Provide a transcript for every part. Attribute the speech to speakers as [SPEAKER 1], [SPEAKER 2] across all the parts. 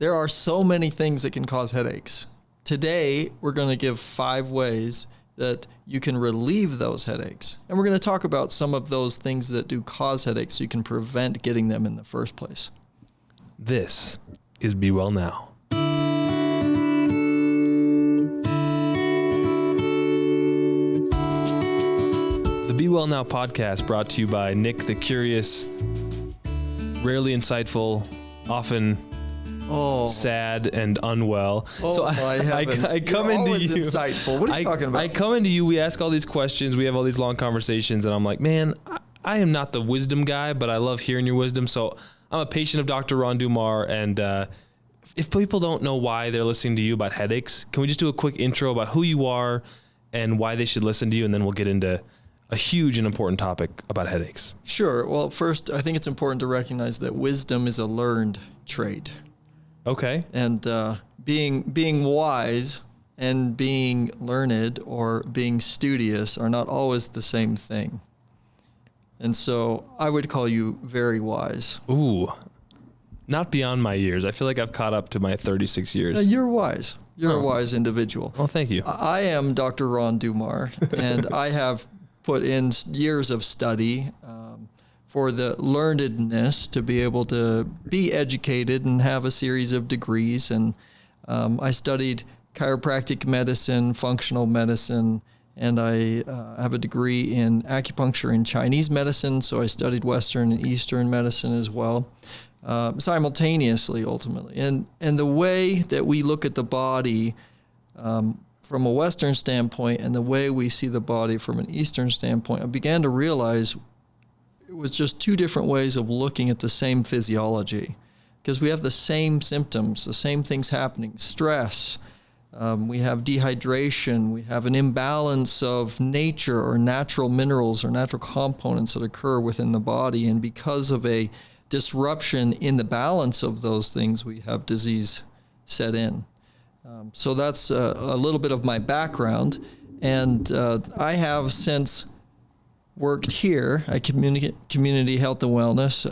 [SPEAKER 1] There are so many things that can cause headaches. Today, we're going to give 5 ways that you can relieve those headaches. And we're going to talk about some of those things that do cause headaches so you can prevent getting them in the first place.
[SPEAKER 2] This is Be Well Now. The Be Well Now podcast brought to you by Nick the Curious, rarely insightful, often sad and unwell.
[SPEAKER 1] So I come into you. Insightful. What are you talking about?
[SPEAKER 2] I come into you. We ask all these questions. We have all these long conversations, and I'm like, man, I am not the wisdom guy, but I love hearing your wisdom. So I'm a patient of Dr. Ron Dummar, and if people don't know why they're listening to you about headaches, can we just do a quick intro about who you are and why they should listen to you, and then we'll get into a huge and important topic about headaches.
[SPEAKER 1] Sure. Well, first, I think it's important to recognize that wisdom is a learned trait.
[SPEAKER 2] Okay.
[SPEAKER 1] And being wise and being learned or being studious are not always the same thing. And so I would call you very wise.
[SPEAKER 2] Ooh, not beyond my years. I feel like I've caught up to my 36 years.
[SPEAKER 1] You're wise. You're a wise individual.
[SPEAKER 2] Well, thank you.
[SPEAKER 1] I am Dr. Ron Dummar, and I have put in years of study for the learnedness to be able to be educated and have a series of degrees. And I studied chiropractic medicine, functional medicine, and I have a degree in acupuncture and Chinese medicine. So I studied Western and Eastern medicine as well, simultaneously, ultimately. And the way that we look at the body from a Western standpoint and the way we see the body from an Eastern standpoint, I began to realize it was just 2 different ways of looking at the same physiology, because we have the same symptoms, the same things happening, stress, we have dehydration, we have an imbalance of nature or natural minerals or natural components that occur within the body, and because of a disruption in the balance of those things, we have disease set in. So that's a little bit of my background, and I have since worked here at Community Health and Wellness.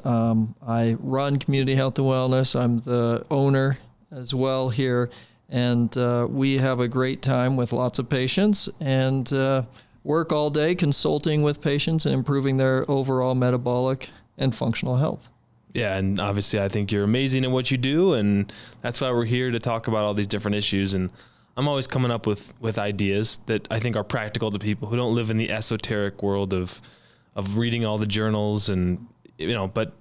[SPEAKER 1] I run Community Health and Wellness. I'm the owner as well here, and we have a great time with lots of patients and work all day consulting with patients and improving their overall metabolic and functional health.
[SPEAKER 2] Yeah, and obviously I think you're amazing at what you do, and that's why we're here to talk about all these different issues. And I'm always coming up with ideas that I think are practical to people who don't live in the esoteric world of reading all the journals and, but,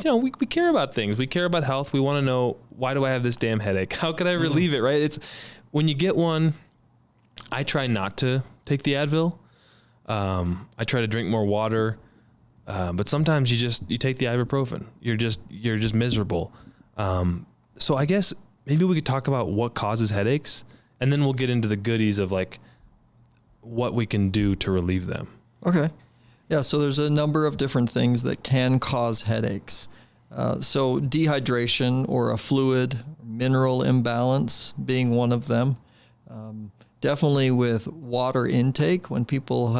[SPEAKER 2] we care about things. We care about health. We want to know, why do I have this damn headache? How can I relieve it, right? It's when you get one, I try not to take the Advil. I try to drink more water. But sometimes you take the ibuprofen. You're just miserable. So I guess maybe we could talk about what causes headaches, and then we'll get into the goodies of like what we can do to relieve them.
[SPEAKER 1] Okay. Yeah. So there's a number of different things that can cause headaches. So dehydration or a fluid mineral imbalance being one of them. Definitely with water intake, when people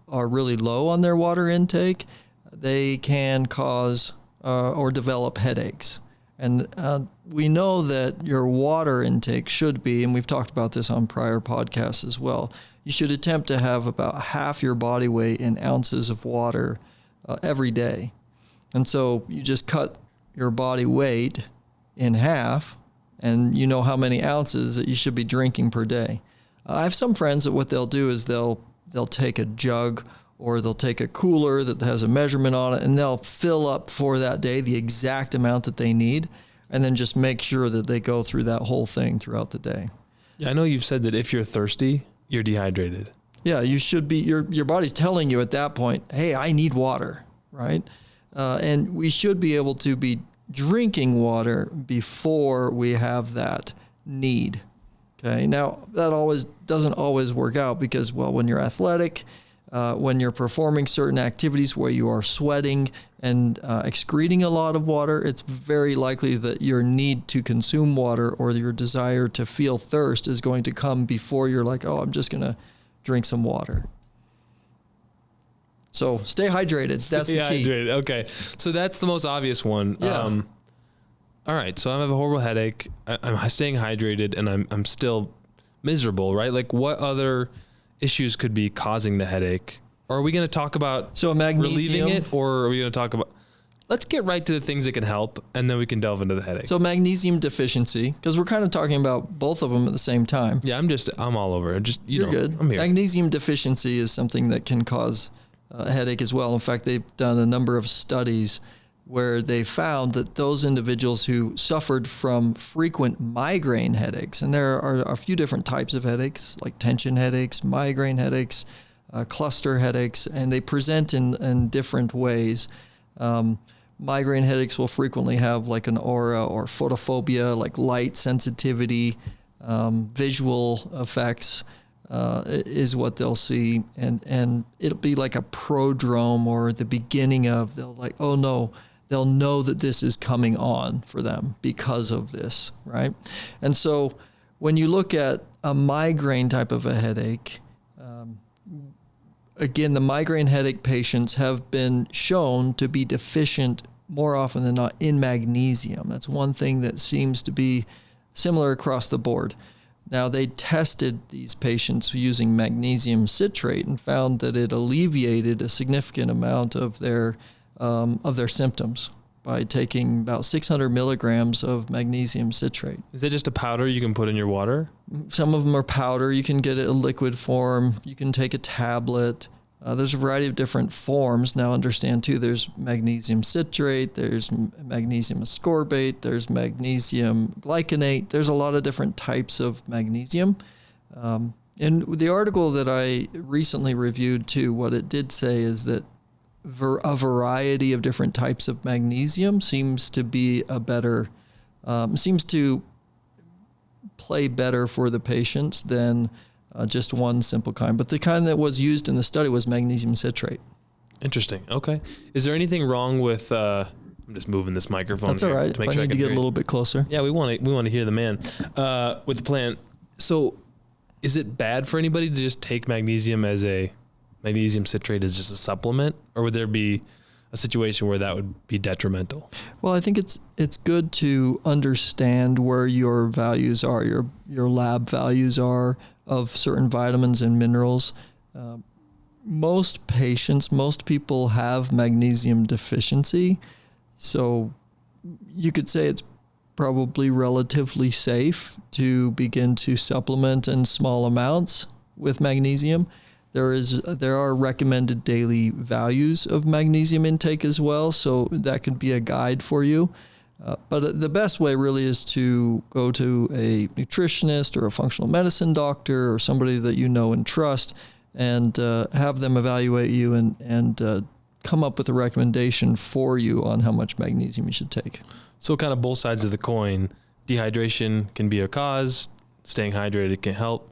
[SPEAKER 1] are really low on their water intake, they can cause or develop headaches. And we know that your water intake should be, and we've talked about this on prior podcasts as well, you should attempt to have about half your body weight in ounces of water every day. And so you just cut your body weight in half, and you know how many ounces that you should be drinking per day. I have some friends that what they'll do is they'll take a jug or they'll take a cooler that has a measurement on it, and they'll fill up for that day the exact amount that they need, and then just make sure that they go through that whole thing throughout the day.
[SPEAKER 2] Yeah, I know you've said that if you're thirsty, you're dehydrated.
[SPEAKER 1] Yeah, you should be. Your body's telling you at that point, hey, I need water, right? And we should be able to be drinking water before we have that need. Okay, now that doesn't always work out because, well, when you're athletic, when you're performing certain activities where you are sweating and excreting a lot of water, it's very likely that your need to consume water or your desire to feel thirst is going to come before you're like, oh, I'm just going to drink some water. So stay hydrated. That's the key.
[SPEAKER 2] Hydrated. Okay. So that's the most obvious one.
[SPEAKER 1] Yeah.
[SPEAKER 2] all right, so I have a horrible headache. I'm staying hydrated and I'm still miserable, right? Like what other issues could be causing the headache? Or are we going to talk about relieving it, or are we going to talk about, let's get right to the things that can help, and then we can delve into the headache.
[SPEAKER 1] So magnesium deficiency, because we're kind of talking about both of them at the same time.
[SPEAKER 2] Yeah, I'm all over it.
[SPEAKER 1] You're good.
[SPEAKER 2] I'm here.
[SPEAKER 1] Magnesium deficiency is something that can cause a headache as well. In fact, they've done a number of studies where they found that those individuals who suffered from frequent migraine headaches, and there are a few different types of headaches, like tension headaches, migraine headaches, cluster headaches, and they present in different ways. Migraine headaches will frequently have like an aura or photophobia, like light sensitivity, visual effects is what they'll see. And it'll be like a prodrome or the beginning of, they'll know that this is coming on for them because of this, right? And so when you look at a migraine type of a headache, again, the migraine headache patients have been shown to be deficient more often than not in magnesium. That's one thing that seems to be similar across the board. Now, they tested these patients using magnesium citrate and found that it alleviated a significant amount of their symptoms by taking about 600 milligrams of magnesium citrate.
[SPEAKER 2] Is that just a powder you can put in your water?
[SPEAKER 1] Some of them are powder. You can get it in liquid form. You can take a tablet. There's a variety of different forms. Now understand too, there's magnesium citrate, there's magnesium ascorbate, there's magnesium glycinate. There's a lot of different types of magnesium. In the article that I recently reviewed too, what it did say is that a variety of different types of magnesium seems to be seems to play better for the patients than just one simple kind. But the kind that was used in the study was magnesium citrate.
[SPEAKER 2] Interesting. Okay. Is there anything wrong with, I'm just moving this microphone.
[SPEAKER 1] That's all right.
[SPEAKER 2] To make
[SPEAKER 1] I need to get a little bit closer.
[SPEAKER 2] Yeah, we want to hear the man with the plant. So is it bad for anybody to just take magnesium citrate as just a supplement, or would there be a situation where that would be detrimental?
[SPEAKER 1] Well, I think it's good to understand where your values are, your lab values are of certain vitamins and minerals. Most people have magnesium deficiency, so you could say it's probably relatively safe to begin to supplement in small amounts with magnesium. There are recommended daily values of magnesium intake as well, so that could be a guide for you. But the best way really is to go to a nutritionist or a functional medicine doctor or somebody that you know and trust, and have them evaluate you and come up with a recommendation for you on how much magnesium you should take.
[SPEAKER 2] So kind of both sides of the coin. Dehydration can be a cause. Staying hydrated can help.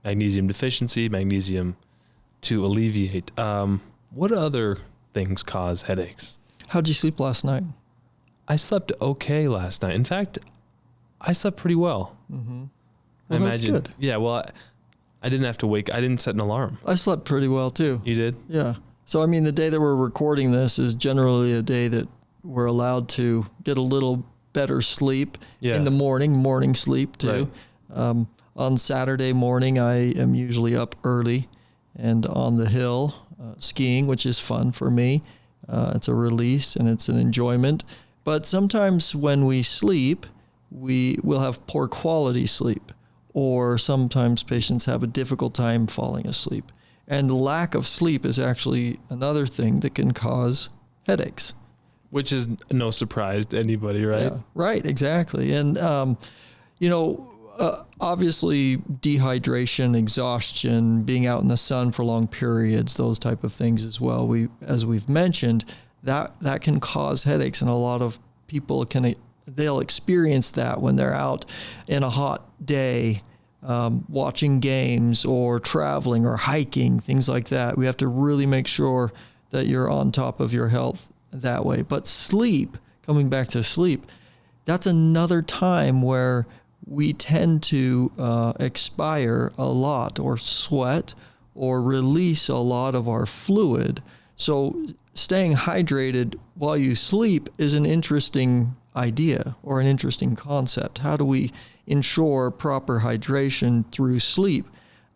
[SPEAKER 2] Magnesium deficiency, magnesium to alleviate. What other things cause headaches?
[SPEAKER 1] How'd you sleep last night?
[SPEAKER 2] I slept okay last night. In fact, I slept pretty well.
[SPEAKER 1] Mm-hmm. Well, that's good.
[SPEAKER 2] Yeah, well, I didn't have to wake. I didn't set an alarm.
[SPEAKER 1] I slept pretty well too.
[SPEAKER 2] You did?
[SPEAKER 1] Yeah. So, I mean, the day that we're recording this is generally a day that we're allowed to get a little better sleep in the morning sleep too. Right. On Saturday morning, I am usually up early and on the hill skiing, which is fun for me. It's a release and it's an enjoyment. But sometimes when we sleep, we will have poor quality sleep, or sometimes patients have a difficult time falling asleep. And lack of sleep is actually another thing that can cause headaches.
[SPEAKER 2] Which is no surprise to anybody, right?
[SPEAKER 1] Yeah, right, exactly. And, obviously dehydration, exhaustion, being out in the sun for long periods, those type of things as well. As we've mentioned, that can cause headaches, and a lot of people they'll experience that when they're out in a hot day, watching games or traveling or hiking, things like that. We have to really make sure that you're on top of your health that way. But sleep, coming back to sleep, that's another time where we tend to expire a lot or sweat or release a lot of our fluid. So staying hydrated while you sleep is an interesting idea or an interesting concept. How do we ensure proper hydration through sleep?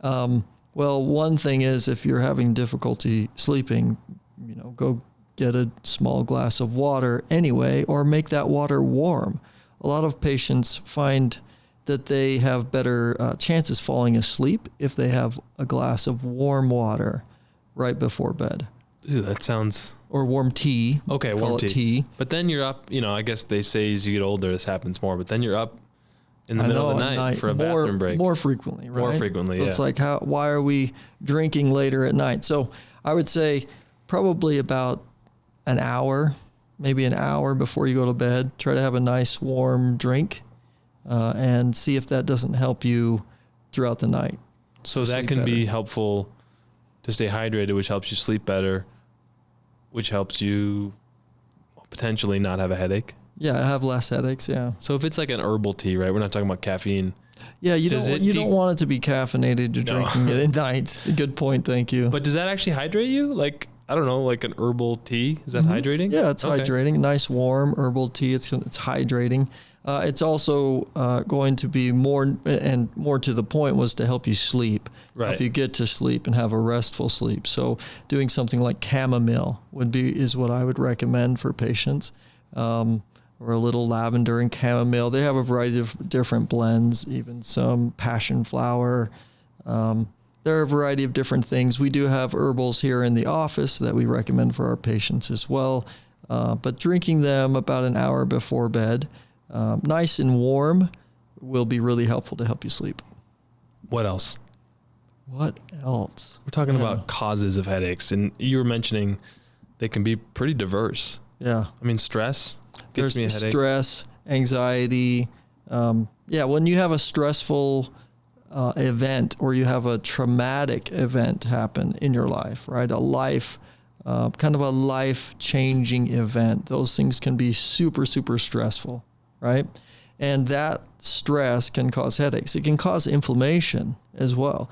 [SPEAKER 1] Well, one thing is, if you're having difficulty sleeping, go get a small glass of water anyway, or make that water warm. A lot of patients find that they have better chances falling asleep if they have a glass of warm water right before bed.
[SPEAKER 2] Ooh, that sounds...
[SPEAKER 1] Or warm tea.
[SPEAKER 2] Okay, warm tea. But then you're up, I guess they say as you get older, this happens more, but then you're up in the middle of the night for a bathroom break.
[SPEAKER 1] More frequently, right?
[SPEAKER 2] More frequently, yeah.
[SPEAKER 1] It's like, why are we drinking later at night? So I would say probably about an hour, maybe an hour before you go to bed, try to have a nice warm drink and see if that doesn't help you throughout the night.
[SPEAKER 2] So that can be helpful to stay hydrated, which helps you sleep better, which helps you potentially not have a headache.
[SPEAKER 1] Yeah, have less headaches, yeah.
[SPEAKER 2] So if it's like an herbal tea, right? We're not talking about caffeine.
[SPEAKER 1] Yeah, you don't want it to be caffeinated. You're drinking it at night. Good point, thank you.
[SPEAKER 2] But does that actually hydrate you? Like, I don't know, like an herbal tea? Is that hydrating?
[SPEAKER 1] Yeah, it's hydrating. Nice warm herbal tea. It's hydrating. It's also going to be more to the point was to help you sleep, help you get to sleep and have a restful sleep. So doing something like chamomile is what I would recommend for patients, or a little lavender and chamomile. They have a variety of different blends, even some passion flower. There are a variety of different things. We do have herbals here in the office that we recommend for our patients as well. But drinking them about an hour before bed, nice and warm, will be really helpful to help you sleep.
[SPEAKER 2] What else?
[SPEAKER 1] What else?
[SPEAKER 2] We're talking about causes of headaches, and you were mentioning they can be pretty diverse.
[SPEAKER 1] Yeah.
[SPEAKER 2] I mean, stress gets me a headache.
[SPEAKER 1] Stress, anxiety. When you have a stressful event or you have a traumatic event happen in your life, right? Kind of a life-changing event. Those things can be super, super stressful, right? And that stress can cause headaches. It can cause inflammation as well.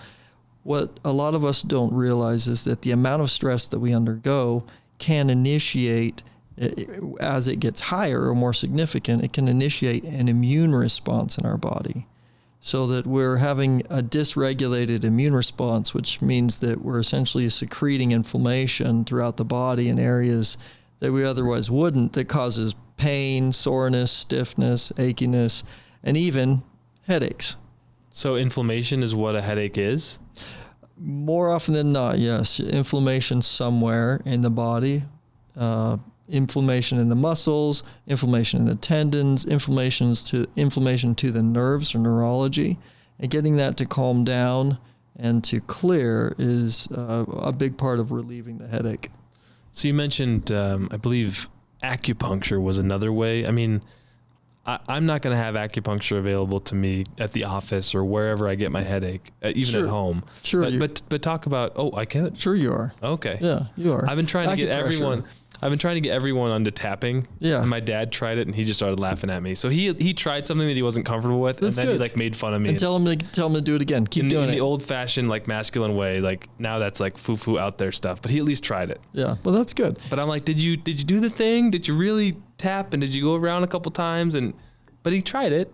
[SPEAKER 1] What a lot of us don't realize is that the amount of stress that we undergo can initiate, as it gets higher or more significant, it can initiate an immune response in our body. So that we're having a dysregulated immune response, which means that we're essentially secreting inflammation throughout the body in areas that we otherwise wouldn't, that causes pain, soreness, stiffness, achiness, and even headaches.
[SPEAKER 2] So inflammation is what a headache is?
[SPEAKER 1] More often than not, yes. Inflammation somewhere in the body, inflammation in the muscles, inflammation in the tendons, inflammation to the nerves or neurology, and getting that to calm down and to clear is a big part of relieving the headache.
[SPEAKER 2] So you mentioned, I believe, acupuncture was another way. I mean, I'm not going to have acupuncture available to me at the office or wherever I get my headache, even at home.
[SPEAKER 1] Sure.
[SPEAKER 2] But talk about, I can.
[SPEAKER 1] Sure you are.
[SPEAKER 2] Okay.
[SPEAKER 1] Yeah, you are.
[SPEAKER 2] I've been trying to get everyone onto tapping.
[SPEAKER 1] Yeah.
[SPEAKER 2] And my dad tried it and he just started laughing at me. So he tried something that he wasn't comfortable with.
[SPEAKER 1] That's
[SPEAKER 2] and then
[SPEAKER 1] good.
[SPEAKER 2] he made fun of me.
[SPEAKER 1] And tell him to do it again. Keep doing it.
[SPEAKER 2] In the old fashioned, masculine way. Now that's foo-foo out there stuff, but he at least tried it.
[SPEAKER 1] Yeah. Well, that's good.
[SPEAKER 2] But I'm like, did you do the thing? Did you really tap? And did you go around a couple times? But he tried it,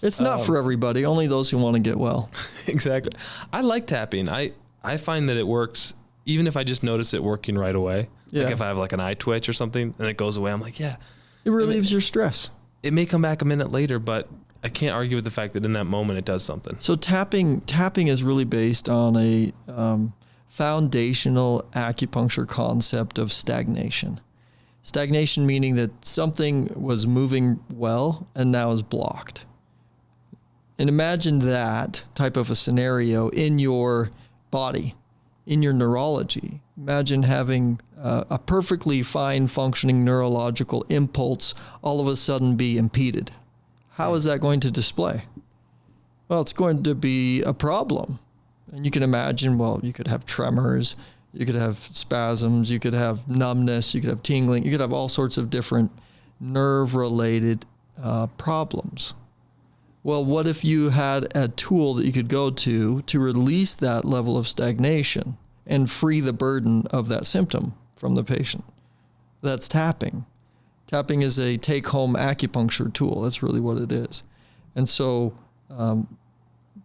[SPEAKER 1] It's not for everybody, only those who want to get well.
[SPEAKER 2] Exactly. I like tapping. I find that it works, even if I just notice it working right away.
[SPEAKER 1] Yeah.
[SPEAKER 2] Like if I have an eye twitch or something and it goes away, I'm like, yeah.
[SPEAKER 1] It relieves your stress.
[SPEAKER 2] It may come back a minute later, but I can't argue with the fact that in that moment it does something.
[SPEAKER 1] So tapping is really based on a foundational acupuncture concept of stagnation. Stagnation meaning that something was moving well and now is blocked. And imagine that type of a scenario in your body, in your neurology. Imagine having a perfectly fine functioning neurological impulse all of a sudden be impeded. How is that going to display? Well, it's going to be a problem. And you can imagine, you could have tremors, you could have spasms, you could have numbness, you could have tingling, you could have all sorts of different nerve-related problems. Well, what if you had a tool that you could go to release that level of stagnation and free the burden of that symptom from the patient? That's tapping. Tapping is a take-home acupuncture tool. That's really what it is. And so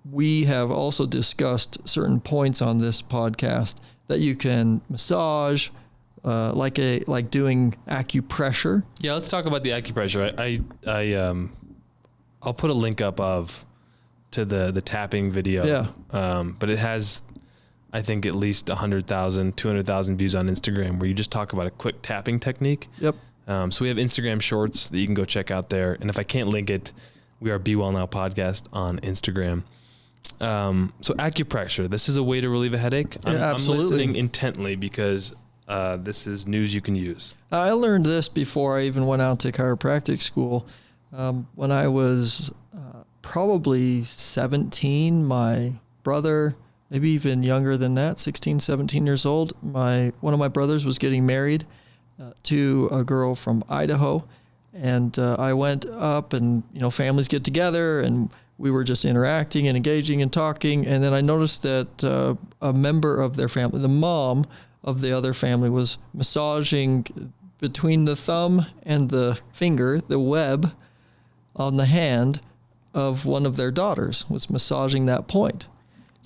[SPEAKER 1] we have also discussed certain points on this podcast that you can massage, like doing acupressure.
[SPEAKER 2] Yeah, let's talk about the acupressure. I'll put a link up to the tapping video.
[SPEAKER 1] Yeah.
[SPEAKER 2] But it has, I think, at least 100,000, 200,000 views on Instagram where you just talk about a quick tapping technique.
[SPEAKER 1] Yep.
[SPEAKER 2] So we have Instagram shorts that you can go check out there. And if I can't link it, we are Be Well Now Podcast on Instagram. So acupressure, this is a way to relieve a headache. I'm listening intently because this is news you can use.
[SPEAKER 1] I learned this before I even went out to chiropractic school. When I was probably 17, my brother, maybe even younger than that, 16, 17 years old, one of my brothers was getting married to a girl from Idaho. And I went up and, families get together and we were just interacting and engaging and talking. And then I noticed that a member of their family, the mom of the other family, was massaging between the thumb and the finger, the web on the hand of one of their daughters, was massaging that point.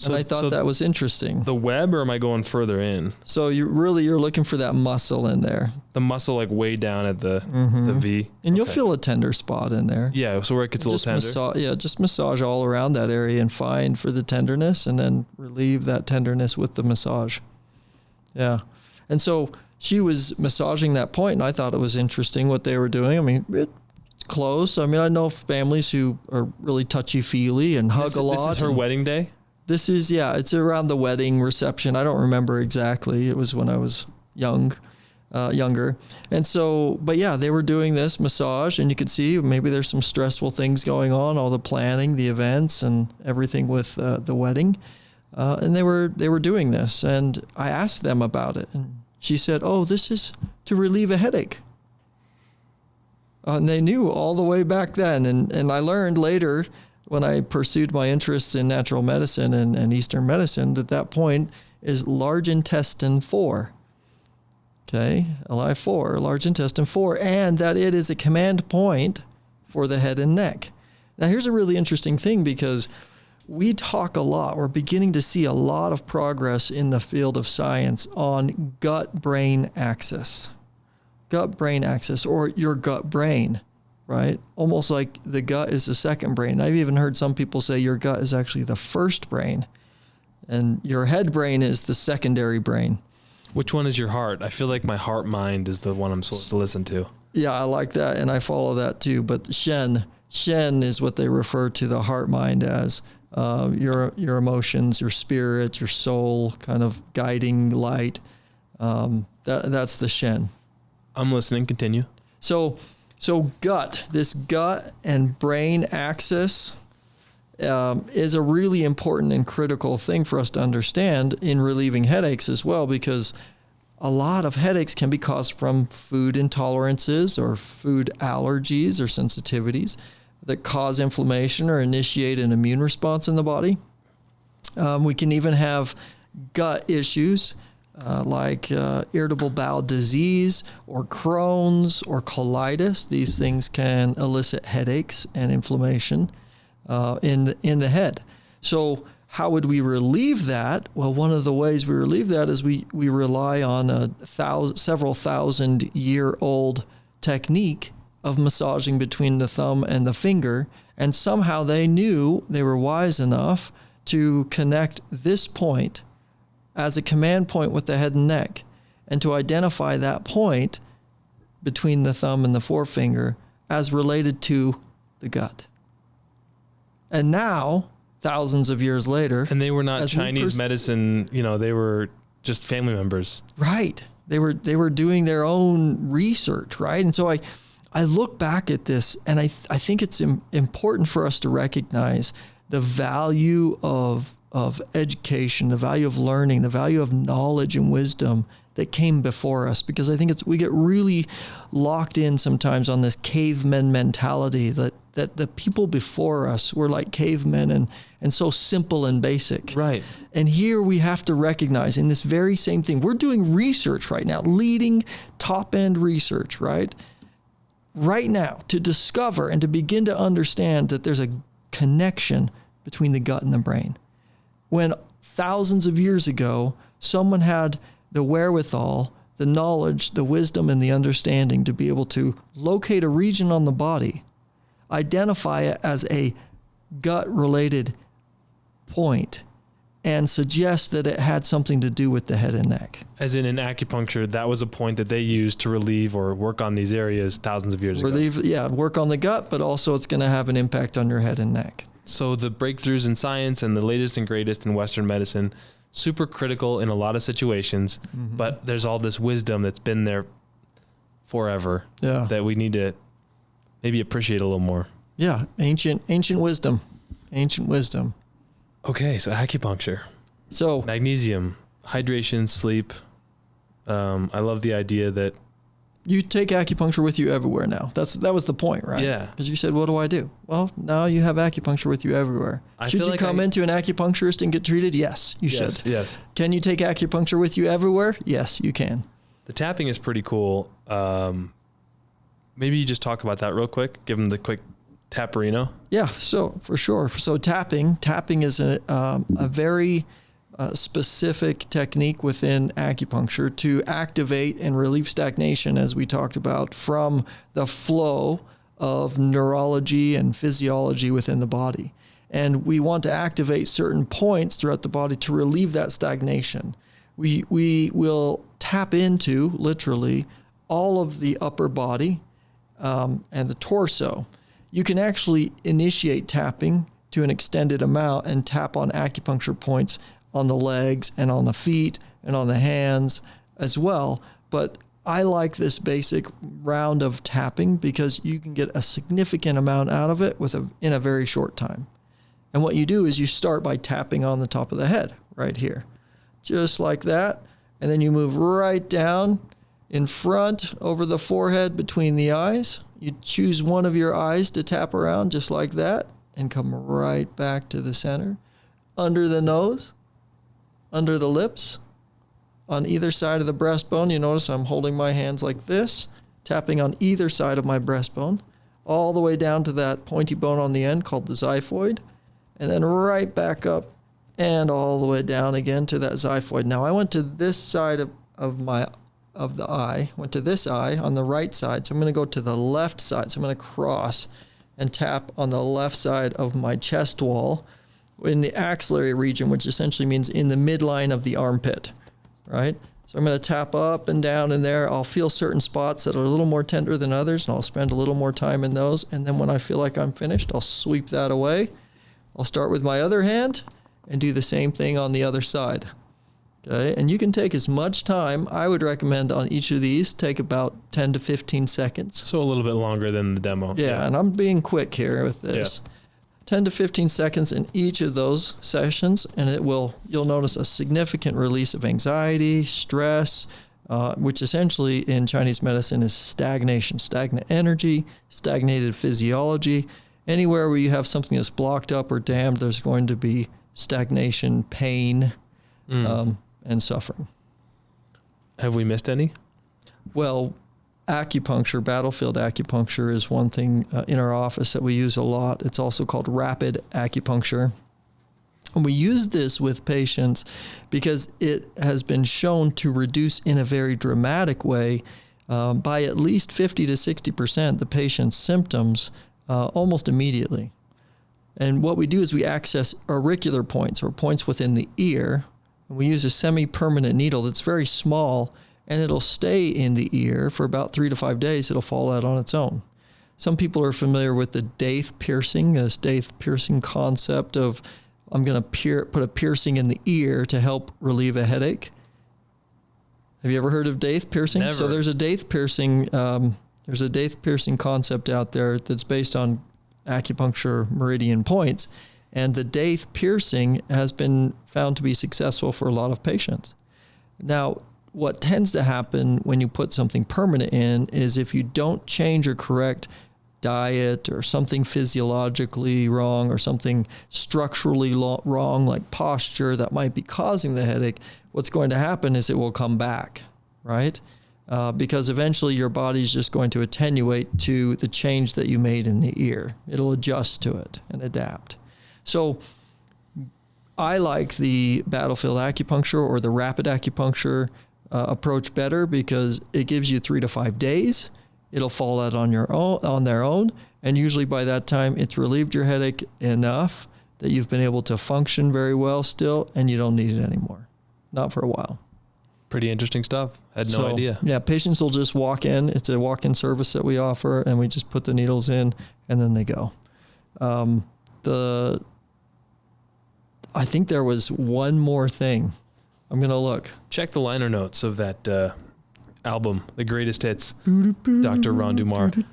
[SPEAKER 1] And I thought that was interesting.
[SPEAKER 2] The web, or am I going further in?
[SPEAKER 1] So you're looking for that muscle in there.
[SPEAKER 2] The muscle like way down at the V.
[SPEAKER 1] And you'll feel a tender spot in there.
[SPEAKER 2] Yeah, so where it gets a little tender.
[SPEAKER 1] Just massage all around that area and find for the tenderness and then relieve that tenderness with the massage. Yeah. And so she was massaging that point and I thought it was interesting what they were doing. I mean, it's close. I mean, I know families who are really touchy-feely and hug a lot.
[SPEAKER 2] This is her wedding day?
[SPEAKER 1] This is, it's around the wedding reception. I don't remember exactly. It was when I was younger. And so, but yeah, they were doing this massage and you could see maybe there's some stressful things going on, all the planning, the events and everything with the wedding. And they were doing this and I asked them about it and she said, "Oh, this is to relieve a headache." And they knew all the way back then. And I learned later when I pursued my interests in natural medicine and Eastern medicine, that point is large intestine 4. Okay, LI4, large intestine 4, and that it is a command point for the head and neck. Now, here's a really interesting thing because we talk a lot, we're beginning to see a lot of progress in the field of science on gut-brain axis. Gut-brain axis, or your gut brain. Right? Almost like the gut is the second brain. I've even heard some people say your gut is actually the first brain and your head brain is the secondary brain.
[SPEAKER 2] Which one is your heart? I feel like my heart mind is the one I'm supposed to listen to.
[SPEAKER 1] Yeah, I like that. And I follow that too. But Shen is what they refer to the heart mind as. Your emotions, your spirit, your soul kind of guiding light. That's the Shen.
[SPEAKER 2] I'm listening. Continue.
[SPEAKER 1] So this gut and brain axis is a really important and critical thing for us to understand in relieving headaches as well, because a lot of headaches can be caused from food intolerances or food allergies or sensitivities that cause inflammation or initiate an immune response in the body. We can even have gut issues like irritable bowel disease or Crohn's or colitis. These things can elicit headaches and inflammation in the head. So how would we relieve that? Well, one of the ways we relieve that is we rely on a several thousand year old technique of massaging between the thumb and the finger. And somehow they were wise enough to connect this point as a command point with the head and neck, and to identify that point between the thumb and the forefinger as related to the gut. And now, thousands of years later...
[SPEAKER 2] And they were not Chinese medicine, they were just family members.
[SPEAKER 1] Right. They were doing their own research, right? And so I look back at this, and I think it's important for us to recognize the value of education, the value of learning, the value of knowledge and wisdom that came before us, because I think we get really locked in sometimes on this caveman mentality that the people before us were like cavemen and so simple and basic.
[SPEAKER 2] Right.
[SPEAKER 1] And here we have to recognize in this very same thing, we're doing research right now, leading top-end research, right? right now to discover and to begin to understand that there's a connection between the gut and the brain. When thousands of years ago, someone had the wherewithal, the knowledge, the wisdom, and the understanding to be able to locate a region on the body, identify it as a gut-related point, and suggest that it had something to do with the head and neck.
[SPEAKER 2] As in acupuncture, that was a point that they used to relieve or work on these areas thousands of years ago.
[SPEAKER 1] Work on the gut, but also it's going to have an impact on your head and neck.
[SPEAKER 2] So the breakthroughs in science and the latest and greatest in Western medicine, super critical in a lot of situations, but there's all this wisdom that's been there forever that we need to maybe appreciate a little more.
[SPEAKER 1] Yeah, ancient wisdom.
[SPEAKER 2] Okay, so acupuncture.
[SPEAKER 1] So
[SPEAKER 2] magnesium, hydration, sleep. I love the idea that
[SPEAKER 1] you take acupuncture with you everywhere now. That was the point, right?
[SPEAKER 2] Yeah.
[SPEAKER 1] Because you said, what do I do? Well, now you have acupuncture with you everywhere. Should you come into an acupuncturist and get treated? Yes, you should.
[SPEAKER 2] Yes.
[SPEAKER 1] Can you take acupuncture with you everywhere? Yes, you can.
[SPEAKER 2] The tapping is pretty cool. Maybe you just talk about that real quick. Give them the quick taparino.
[SPEAKER 1] Yeah, so for sure. So tapping is a very specific technique within acupuncture to activate and relieve stagnation, as we talked about, from the flow of neurology and physiology within the body. And we want to activate certain points throughout the body to relieve that stagnation. We will tap into, literally, all of the upper body and the torso. You can actually initiate tapping to an extended amount and tap on acupuncture points on the legs and on the feet and on the hands as well. But I like this basic round of tapping because you can get a significant amount out of it in a very short time. And what you do is you start by tapping on the top of the head right here, just like that. And then you move right down in front over the forehead between the eyes. You choose one of your eyes to tap around just like that and come right back to the center. Under the nose, under the lips, on either side of the breastbone. You notice I'm holding my hands like this, tapping on either side of my breastbone, all the way down to that pointy bone on the end called the xiphoid, and then right back up and all the way down again to that xiphoid. Now I went to this side of the eye, went to this eye on the right side, so I'm going to go to the left side. So I'm going to cross and tap on the left side of my chest wall in the axillary region, which essentially means in the midline of the armpit, right? So I'm going to tap up and down in there. I'll feel certain spots that are a little more tender than others, and I'll spend a little more time in those. And then when I feel like I'm finished, I'll sweep that away. I'll start with my other hand and do the same thing on the other side. Okay, and you can take as much time. I would recommend on each of these, take about 10 to 15 seconds.
[SPEAKER 2] So a little bit longer than the demo.
[SPEAKER 1] Yeah, and I'm being quick here with this. Yeah. 10 to 15 seconds in each of those sessions, and you'll notice a significant release of anxiety, stress, which essentially in Chinese medicine is stagnation, stagnant energy, stagnated physiology. Anywhere where you have something that's blocked up or dammed, there's going to be stagnation, pain, and suffering.
[SPEAKER 2] Have we missed any?
[SPEAKER 1] Well, acupuncture, battlefield acupuncture is one thing in our office that we use a lot. It's also called rapid acupuncture. And we use this with patients because it has been shown to reduce in a very dramatic way by at least 50 to 60% the patient's symptoms almost immediately. And what we do is we access auricular points or points within the ear. And we use a semi-permanent needle that's very small, and it'll stay in the ear for about 3 to 5 days. It'll fall out on its own. Some people are familiar with the daith piercing, this daith piercing concept of I'm going to put a piercing in the ear to help relieve a headache. Have you ever heard of daith piercing?
[SPEAKER 2] Never.
[SPEAKER 1] So there's a daith piercing. There's a daith piercing concept out there that's based on acupuncture meridian points, and the daith piercing has been found to be successful for a lot of patients. Now, what tends to happen when you put something permanent in is if you don't change or correct diet or something physiologically wrong or something structurally wrong like posture that might be causing the headache, what's going to happen is it will come back, right? because eventually your body's just going to attenuate to the change that you made in the ear. It'll adjust to it and adapt. So I like the battlefield acupuncture or the rapid acupuncture approach better because it gives you 3 to 5 days. It'll fall out on their own, and usually by that time it's relieved your headache enough that you've been able to function very well still, and you don't need it anymore. Not for a while.
[SPEAKER 2] Pretty interesting stuff. Had no idea.
[SPEAKER 1] Yeah, patients will just walk in. It's a walk-in service that we offer, and we just put the needles in, and then they go. I think there was one more thing. I'm going to look.
[SPEAKER 2] Check the liner notes of that album, The Greatest Hits, Dr. Ron Dummar.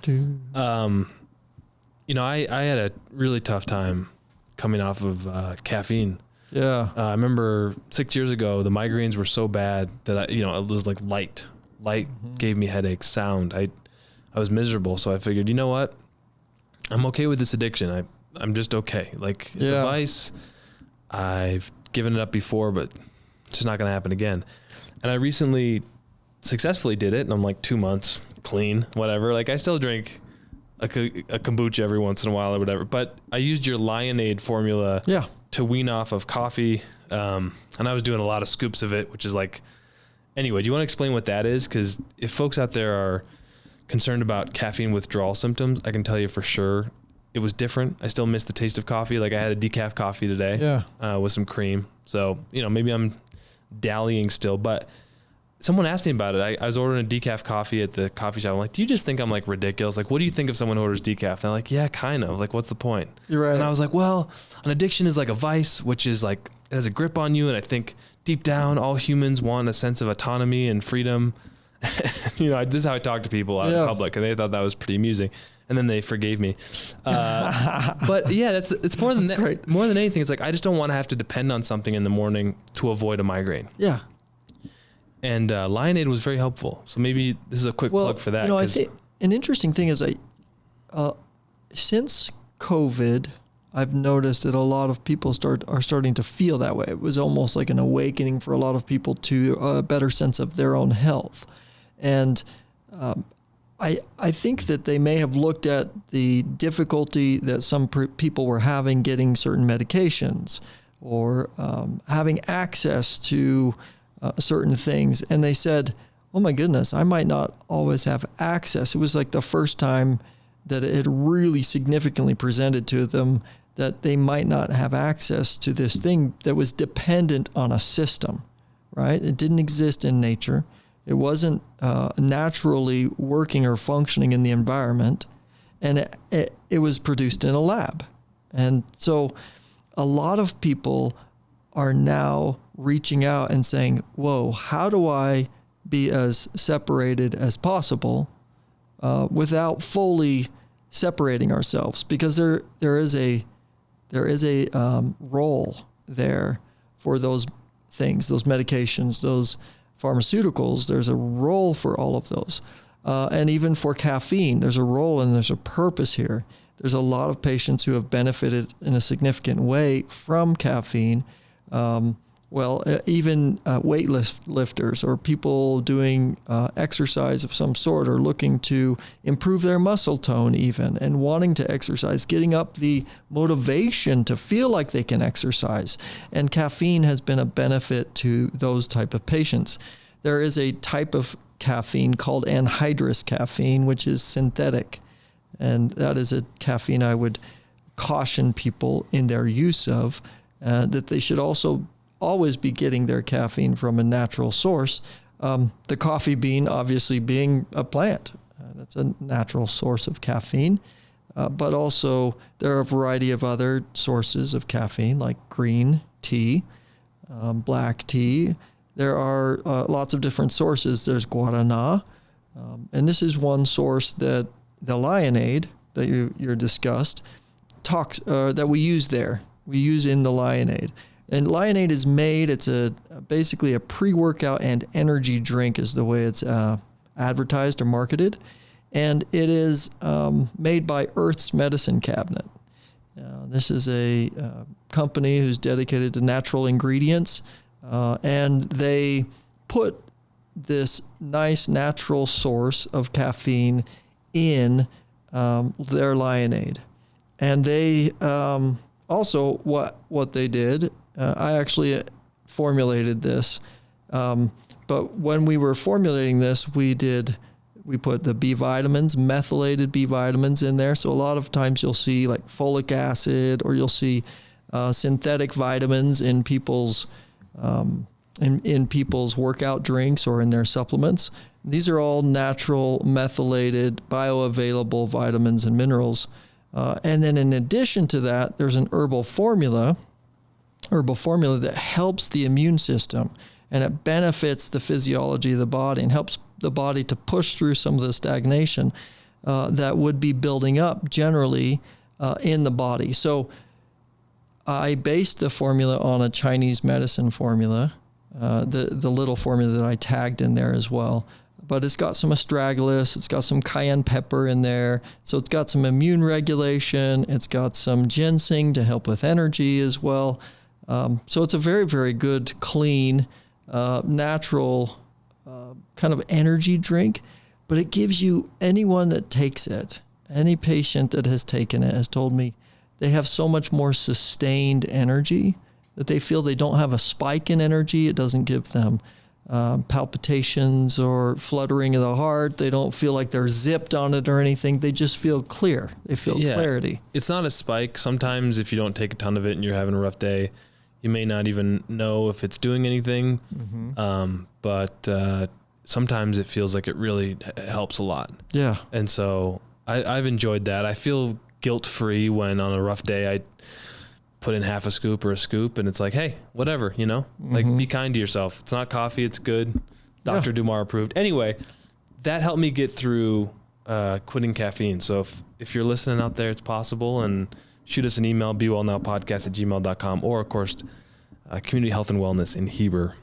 [SPEAKER 2] I had a really tough time coming off of caffeine.
[SPEAKER 1] Yeah.
[SPEAKER 2] I remember 6 years ago, the migraines were so bad that it was like light gave me headaches, sound. I was miserable. So I figured, you know what? I'm okay with this addiction. I'm just okay. Like it's a vice. I've given it up before, but it's just not going to happen again. And I recently successfully did it, and I'm like 2 months clean, whatever. Like I still drink a kombucha every once in a while or whatever, but I used your Lionade formula to wean off of coffee. And I was doing a lot of scoops of it, which is like, anyway, do you want to explain what that is? Because if folks out there are concerned about caffeine withdrawal symptoms, I can tell you for sure it was different. I still miss the taste of coffee. Like I had a decaf coffee today with some cream. So, maybe I'm dallying still, but someone asked me about it. I was ordering a decaf coffee at the coffee shop. I'm like, do you just think I'm like ridiculous? Like, what do you think if someone orders decaf? And they're like, yeah, kind of. Like, what's the point?
[SPEAKER 1] You're right.
[SPEAKER 2] And I was like, well, an addiction is like a vice, which is like, it has a grip on you. And I think deep down, all humans want a sense of autonomy and freedom. This is how I talk to people out in public, and they thought that was pretty amusing. And then they forgave me. But yeah, it's more than that. Great. More than anything, it's like, I just don't want to have to depend on something in the morning to avoid a migraine.
[SPEAKER 1] Yeah.
[SPEAKER 2] And Lionade was very helpful. So maybe this is a quick plug for that.
[SPEAKER 1] I think an interesting thing is since COVID, I've noticed that a lot of people are starting to feel that way. It was almost like an awakening for a lot of people to a better sense of their own health. And I think that they may have looked at the difficulty that some people were having getting certain medications or having access to certain things. And they said, oh my goodness, I might not always have access. It was like the first time that it had really significantly presented to them that they might not have access to this thing that was dependent on a system, right? It didn't exist in nature. It wasn't naturally working or functioning in the environment, and it was produced in a lab. And so a lot of people are now reaching out and saying, whoa, how do I be as separated as possible without fully separating ourselves? Because there is a role there for those things, those medications, those pharmaceuticals. There's a role for all of those. And even for caffeine, there's a role and there's a purpose here. There's a lot of patients who have benefited in a significant way from caffeine. Even weightlifters or people doing exercise of some sort are looking to improve their muscle tone even and wanting to exercise, getting up the motivation to feel like they can exercise. And caffeine has been a benefit to those type of patients. There is a type of caffeine called anhydrous caffeine, which is synthetic. And that is a caffeine I would caution people in their use of, that they should also always be getting their caffeine from a natural source. The coffee bean obviously being a plant. That's a natural source of caffeine. But also there are a variety of other sources of caffeine like green tea, black tea. There are lots of different sources. There's guarana. And this is one source that the Lionade that you discussed that we use there. We use in the Lionade. And Lionade is made, it's basically a pre-workout and energy drink is the way it's advertised or marketed. And it is made by Earth's Medicine Cabinet. This is a company who's dedicated to natural ingredients, and they put this nice natural source of caffeine in their Lionade. And they also, what they did, I actually formulated this, but when we were formulating this, we put the B vitamins, methylated B vitamins in there. So a lot of times you'll see like folic acid, or you'll see synthetic vitamins in people's in people's workout drinks or in their supplements. These are all natural, methylated, bioavailable vitamins and minerals. And then in addition to that, there's an herbal formula that helps the immune system, and it benefits the physiology of the body and helps the body to push through some of the stagnation that would be building up generally in the body. So I based the formula on a Chinese medicine formula, the little formula that I tagged in there as well. But it's got some astragalus, it's got some cayenne pepper in there. So it's got some immune regulation. It's got some ginseng to help with energy as well. So it's a very, very good, clean, natural kind of energy drink. But it gives you, anyone that takes it, any patient that has taken it has told me they have so much more sustained energy, that they feel they don't have a spike in energy. It doesn't give them palpitations or fluttering of the heart. They don't feel like they're zipped on it or anything. They just feel clear. They feel clarity. It's
[SPEAKER 2] not a spike. Sometimes if you don't take a ton of it and you're having a rough day, you may not even know if it's doing anything. Mm-hmm. But sometimes it feels like it really helps a lot. Yeah. And so I've enjoyed that. I feel guilt-free when on a rough day I put in half a scoop or a scoop, and it's like, hey, whatever, mm-hmm. Like, be kind to yourself. It's not coffee. It's good. Dr. Dummar approved. Anyway, that helped me get through quitting caffeine. So if you're listening out there, it's possible, and shoot us an email, bewellnowpodcast@gmail.com, or of course, Community Health and Wellness in Heber.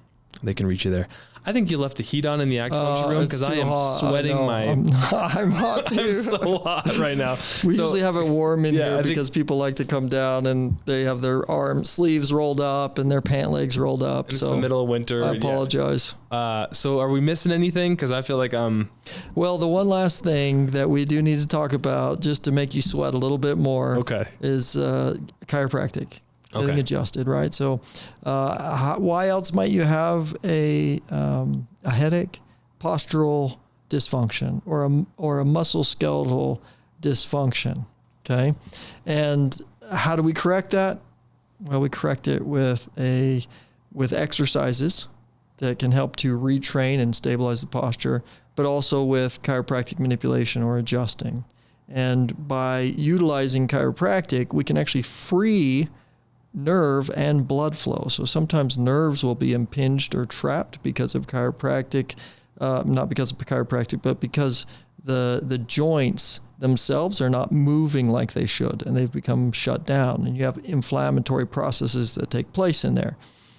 [SPEAKER 2] They can reach you there. I think you left the heat on in the acupuncture room, because I am sweating I'm hot too. I'm so hot right now.
[SPEAKER 1] We usually have it warm in here because people like to come down and they have their arm sleeves rolled up and their pant legs rolled up.
[SPEAKER 2] It's the middle of winter.
[SPEAKER 1] I apologize.
[SPEAKER 2] So are we missing anything? Because I feel like
[SPEAKER 1] Well, the one last thing that we do need to talk about, just to make you sweat a little bit more, is chiropractic. Getting adjusted, right? So, why else might you have a headache, postural dysfunction, or a musculoskeletal dysfunction? Okay, and how do we correct that? Well, we correct it with exercises that can help to retrain and stabilize the posture, but also with chiropractic manipulation or adjusting. And by utilizing chiropractic, we can actually free nerve and blood flow. So sometimes nerves will be impinged or trapped because of chiropractic, not because of chiropractic, but because the joints themselves are not moving like they should, and they've become shut down, and you have inflammatory processes that take place in there.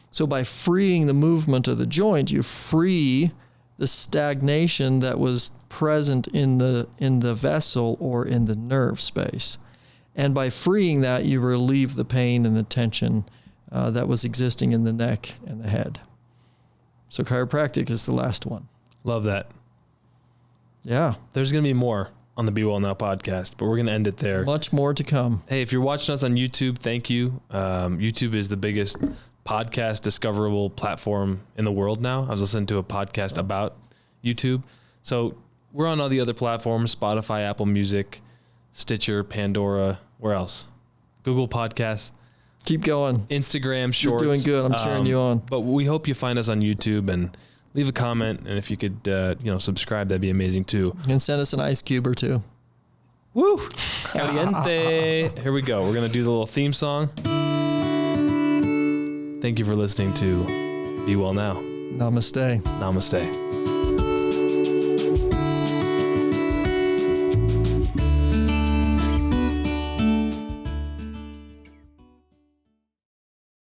[SPEAKER 1] So by freeing the movement of the joint, you free the stagnation that was present in the vessel or in the nerve space. And by freeing that, you relieve the pain and the tension that was existing in the neck and the head. So chiropractic is the last one.
[SPEAKER 2] Love that.
[SPEAKER 1] Yeah.
[SPEAKER 2] There's going to be more on the Be Well Now podcast, but we're going to end it there.
[SPEAKER 1] Much more to come.
[SPEAKER 2] Hey, if you're watching us on YouTube, thank you. YouTube is the biggest podcast discoverable platform in the world now. I was listening to a podcast about YouTube. So we're on all the other platforms, Spotify, Apple Music, Stitcher, Pandora, where else? Google Podcasts.
[SPEAKER 1] Keep going.
[SPEAKER 2] Instagram Shorts.
[SPEAKER 1] You're doing good. I'm cheering you on.
[SPEAKER 2] But we hope you find us on YouTube and leave a comment. And if you could, subscribe, that'd be amazing too.
[SPEAKER 1] And send us an ice cube or two.
[SPEAKER 2] Woo! Caliente. Here we go. We're going to do the little theme song. Thank you for listening to Be Well Now.
[SPEAKER 1] Namaste.
[SPEAKER 2] Namaste.